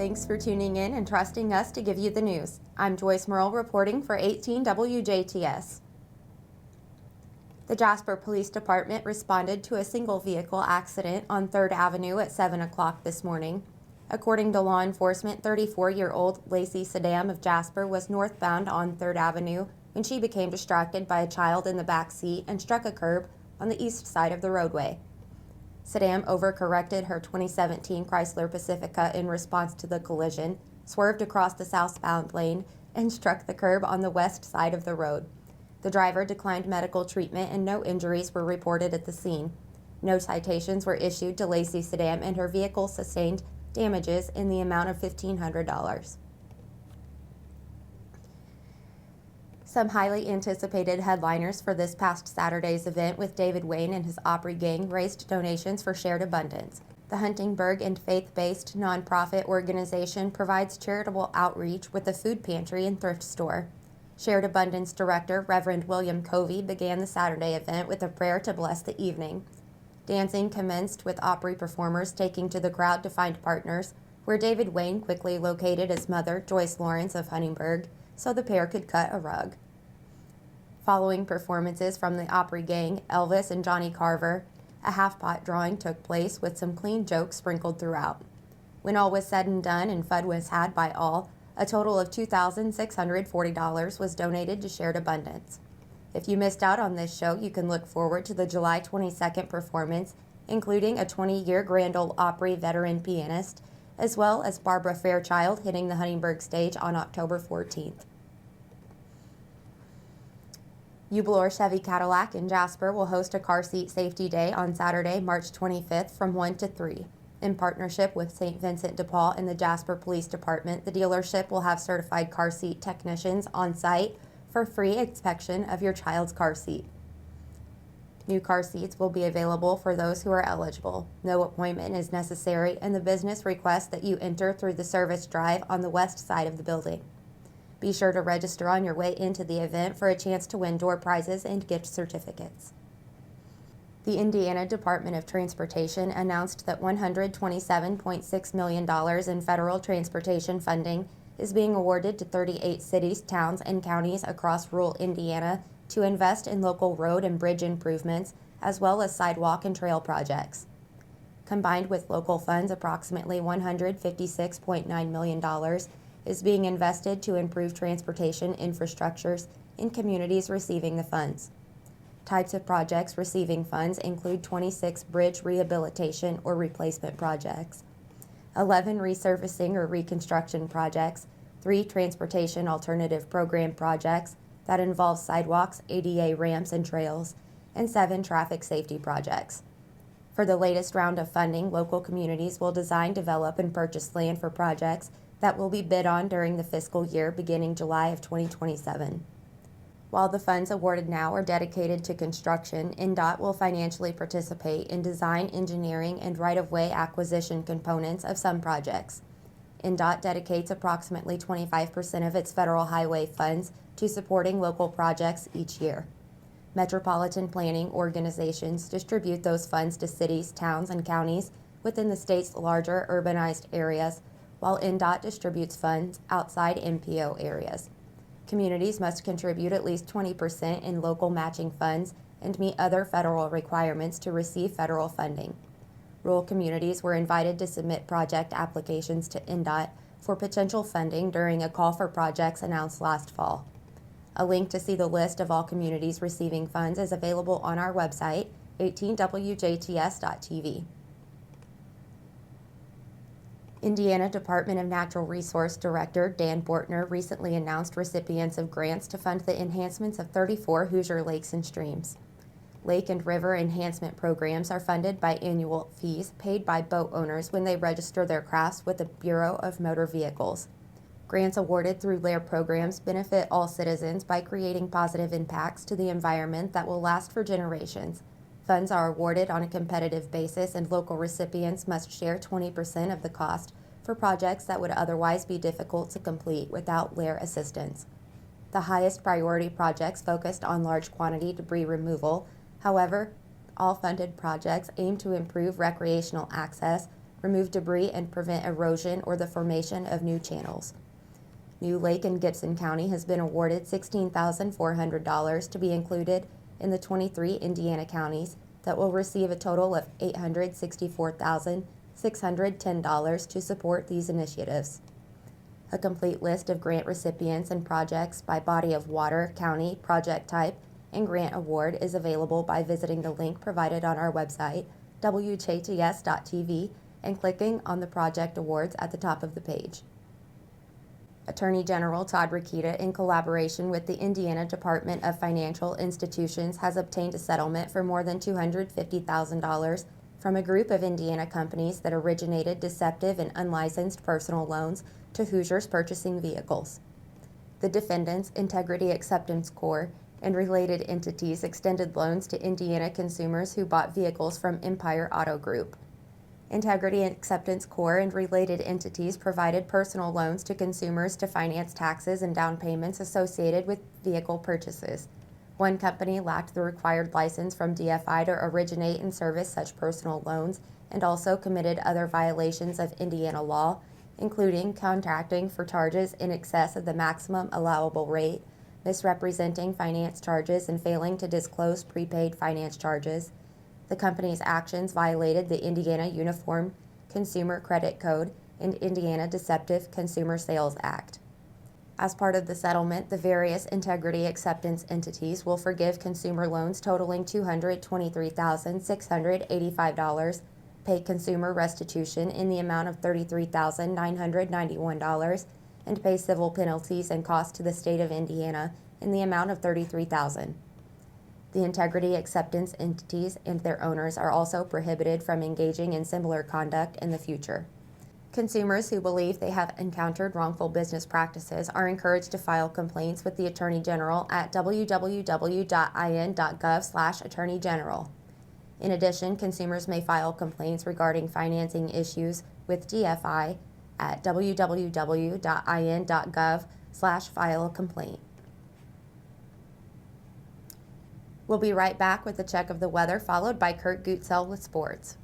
Thanks for tuning in and trusting us to give you the news. I'm Joyce Murrell reporting for 18 WJTS. The Jasper Police Department responded to a single vehicle accident on 3rd Avenue at 7 o'clock this morning. According to law enforcement, 34-year-old Lacey Saddam of Jasper was northbound on 3rd Avenue when she became distracted by a child in the back seat and struck a curb on the east side of the roadway. Saddam overcorrected her 2017 Chrysler Pacifica in response to the collision, swerved across the southbound lane, and struck the curb on the west side of the road. The driver declined medical treatment and no injuries were reported at the scene. No citations were issued to Lacey Saddam, and her vehicle sustained damages in the amount of $1,500. Some highly anticipated headliners for this past Saturday's event with David Wayne and his Opry gang raised donations for Shared Abundance. The Huntingburg and faith-based nonprofit organization provides charitable outreach with a food pantry and thrift store. Shared Abundance Director Reverend William Covey began the Saturday event with a prayer to bless the evening. Dancing commenced with Opry performers taking to the crowd to find partners, where David Wayne quickly located his mother, Joyce Lawrence of Huntingburg, so the pair could cut a rug. Following performances from the Opry gang, Elvis and Johnny Carver, a half-pot drawing took place with some clean jokes sprinkled throughout. When all was said and done and fun was had by all, a total of $2,640 was donated to Shared Abundance. If you missed out on this show, you can look forward to the July 22nd performance, including a 20-year Grand Ole Opry veteran pianist, as well as Barbara Fairchild hitting the Huntingburg stage on October 14th. Eubelor Chevy Cadillac in Jasper will host a car seat safety day on Saturday, March 25th from 1 to 3. In partnership with St. Vincent de Paul and the Jasper Police Department, the dealership will have certified car seat technicians on site for free inspection of your child's car seat. New car seats will be available for those who are eligible. No appointment is necessary, and the business requests that you enter through the service drive on the west side of the building. Be sure to register on your way into the event for a chance to win door prizes and gift certificates. The Indiana Department of Transportation announced that $127.6 million in federal transportation funding is being awarded to 38 cities, towns, and counties across rural Indiana to invest in local road and bridge improvements, as well as sidewalk and trail projects. Combined with local funds, approximately $156.9 million is being invested to improve transportation infrastructures in communities receiving the funds. Types of projects receiving funds include 26 bridge rehabilitation or replacement projects, 11 resurfacing or reconstruction projects, 3 transportation alternative program projects that involve sidewalks, ADA ramps, and trails, and 7 traffic safety projects. For the latest round of funding, local communities will design, develop, and purchase land for projects that will be bid on during the fiscal year beginning July of 2027. While the funds awarded now are dedicated to construction, INDOT will financially participate in design, engineering, and right-of-way acquisition components of some projects. INDOT dedicates approximately 25% of its federal highway funds to supporting local projects each year. Metropolitan planning organizations distribute those funds to cities, towns, and counties within the state's larger urbanized areas, while INDOT distributes funds outside MPO areas. Communities must contribute at least 20% in local matching funds and meet other federal requirements to receive federal funding. Rural communities were invited to submit project applications to INDOT for potential funding during a call for projects announced last fall. A link to see the list of all communities receiving funds is available on our website, 18wjts.tv. Indiana Department of Natural Resource Director Dan Bortner recently announced recipients of grants to fund the enhancements of 34 Hoosier lakes and streams. Lake and river enhancement programs are funded by annual fees paid by boat owners when they register their crafts with the Bureau of Motor Vehicles. Grants awarded through LAIR programs benefit all citizens by creating positive impacts to the environment that will last for generations. Funds are awarded on a competitive basis, and local recipients must share 20% of the cost for projects that would otherwise be difficult to complete without LAIR assistance. The highest priority projects focused on large quantity debris removal. However, all funded projects aim to improve recreational access, remove debris, and prevent erosion or the formation of new channels. New Lake in Gibson County has been awarded $16,400 to be included in the 23 Indiana counties that will receive a total of $864,610 to support these initiatives. A complete list of grant recipients and projects by body of water, county, project type, and grant award is available by visiting the link provided on our website, WJTS.tv, and clicking on the project awards at the top of the page. Attorney General Todd Rokita, in collaboration with the Indiana Department of Financial Institutions, has obtained a settlement for more than $250,000 from a group of Indiana companies that originated deceptive and unlicensed personal loans to Hoosiers purchasing vehicles. The defendants, Integrity Acceptance Corp., and related entities extended loans to Indiana consumers who bought vehicles from Empire Auto Group. Integrity Acceptance Corp. And related entities provided personal loans to consumers to finance taxes and down payments associated with vehicle purchases. One company lacked the required license from DFI to originate and service such personal loans and also committed other violations of Indiana law, including contracting for charges in excess of the maximum allowable rate, misrepresenting finance charges, and failing to disclose prepaid finance charges. The company's actions violated the Indiana Uniform Consumer Credit Code and Indiana Deceptive Consumer Sales Act. As part of the settlement, the various Integrity Acceptance entities will forgive consumer loans totaling $223,685, pay consumer restitution in the amount of $33,991, and pay civil penalties and costs to the state of Indiana in the amount of $33,000. The Integrity Acceptance entities and their owners are also prohibited from engaging in similar conduct in the future. Consumers who believe they have encountered wrongful business practices are encouraged to file complaints with the Attorney General at www.in.gov/attorney-general. In addition, consumers may file complaints regarding financing issues with DFI at www.in.gov/file-a-complaint. We'll be right back with a check of the weather, followed by Kurt Gutzel with sports.